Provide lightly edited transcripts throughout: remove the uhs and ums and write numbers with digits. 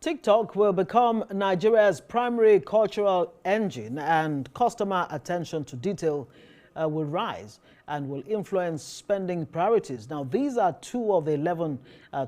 TikTok will become Nigeria's primary cultural engine, and customer attention to detail will rise and will influence spending priorities. Now, these are two of the 11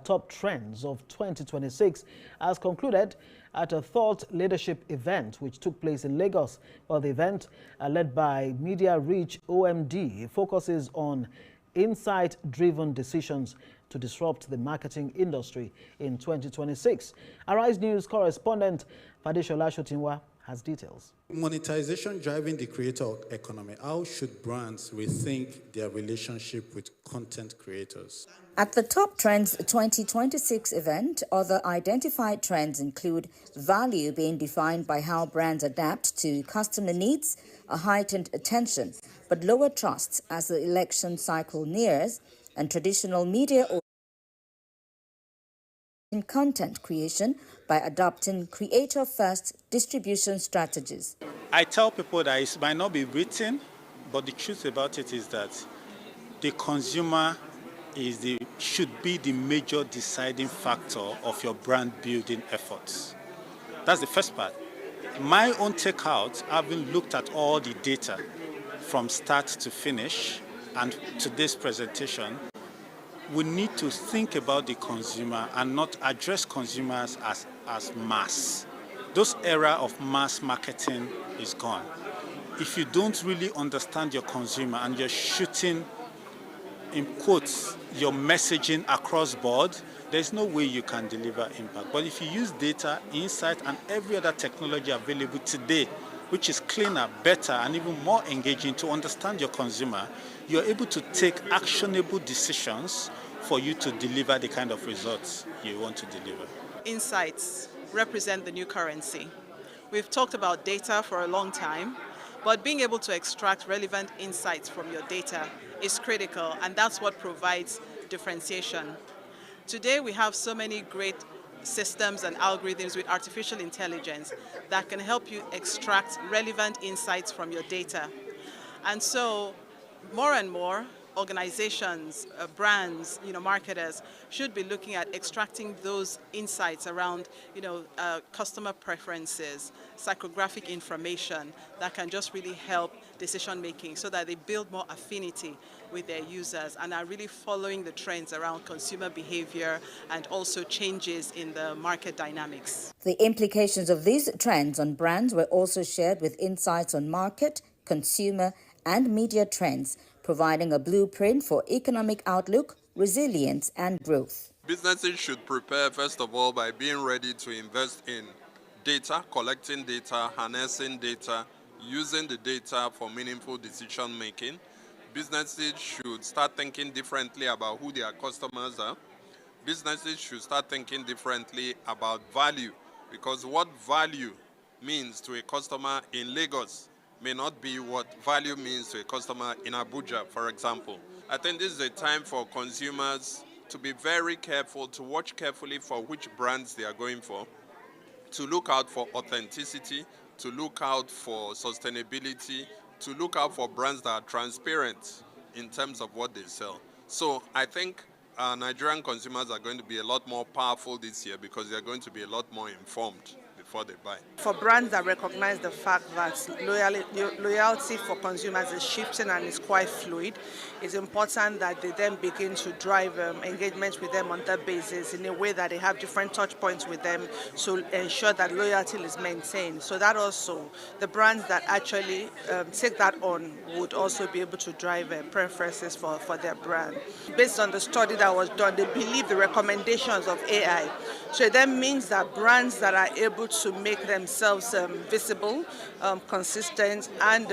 top trends of 2026, as concluded at a thought leadership event which took place in Lagos. Well, the event, led by Media Reach OMD, focuses on insight-driven decisions to disrupt the marketing industry in 2026. Arise News correspondent Fadeshola Shotinwa has details. Monetization driving the creator economy. How should brands rethink their relationship with content creators? At the Top Trends 2026 event, other identified trends include value being defined by how brands adapt to customer needs, a heightened attention, but lower trust as the election cycle nears, and traditional media in content creation by adopting creator-first distribution strategies. I tell people that it might not be written, but the truth about it is that the consumer should be the major deciding factor of your brand building efforts. That's the first part. My own takeout, having looked at all the data from start to finish and today's presentation, we need to think about the consumer and not address consumers as mass. Those era of mass marketing is gone. If you don't really understand your consumer and you're shooting, in quotes, your messaging across board, there's no way you can deliver impact. But if you use data, insight, and every other technology available today, which is cleaner, better, and even more engaging to understand your consumer, you're able to take actionable decisions for you to deliver the kind of results you want to deliver. Insights represent the new currency. We've talked about data for a long time, but being able to extract relevant insights from your data is critical, and that's what provides differentiation. Today, we have so many great systems and algorithms with artificial intelligence that can help you extract relevant insights from your data. And so, more and more, organizations, brands, marketers should be looking at extracting those insights around, customer preferences, psychographic information that can just really help decision making so that they build more affinity with their users and are really following the trends around consumer behavior and also changes in the market dynamics. The implications of these trends on brands were also shared with insights on market, consumer, and media trends, providing a blueprint for economic outlook, resilience, and growth. Businesses should prepare, first of all, by being ready to invest in data, collecting data, harnessing data, using the data for meaningful decision making. Businesses should start thinking differently about who their customers are. Businesses should start thinking differently about value, because what value means to a customer in Lagos may not be what value means to a customer in Abuja, for example. I think this is a time for consumers to be very careful, to watch carefully for which brands they are going for, to look out for authenticity, to look out for sustainability, to look out for brands that are transparent in terms of what they sell. So I think Nigerian consumers are going to be a lot more powerful this year because they are going to be a lot more informed before they buy. For brands that recognize the fact that loyalty for consumers is shifting and is quite fluid, it's important that they then begin to drive engagement with them on that basis in a way that they have different touch points with them to ensure that loyalty is maintained. So that also, the brands that actually take that on would also be able to drive preferences for their brand. Based on the study that was done, they believe the recommendations of AI. So it then means that brands that are able to make themselves visible, consistent, and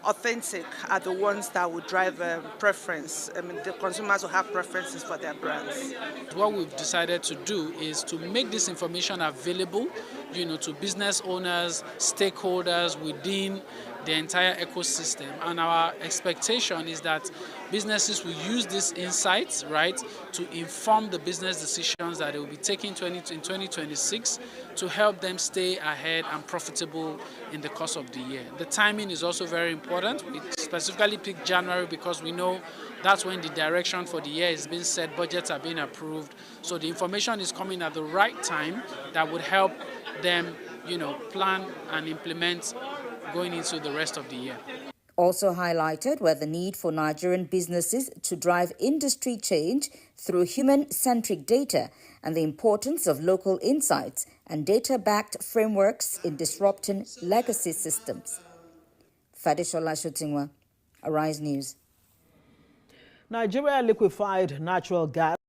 authentic are the ones that would drive preference. I mean, the consumers will have preferences for their brands. What we've decided to do is to make this information available to business owners, stakeholders within the entire ecosystem. And our expectation is that businesses will use these insights, right, to inform the business decisions that they will be taking in 2026 to help them stay ahead and profitable in the course of the year. The timing is also very important. We specifically picked January because we know that's when the direction for the year is being set, budgets are being approved. So the information is coming at the right time that would help them, plan and implement going into the rest of the year. Also highlighted were the need for Nigerian businesses to drive industry change through human-centric data and the importance of local insights and data-backed frameworks in disrupting legacy systems. Fadishola Shutingwa, Arise News. Nigeria liquefied natural gas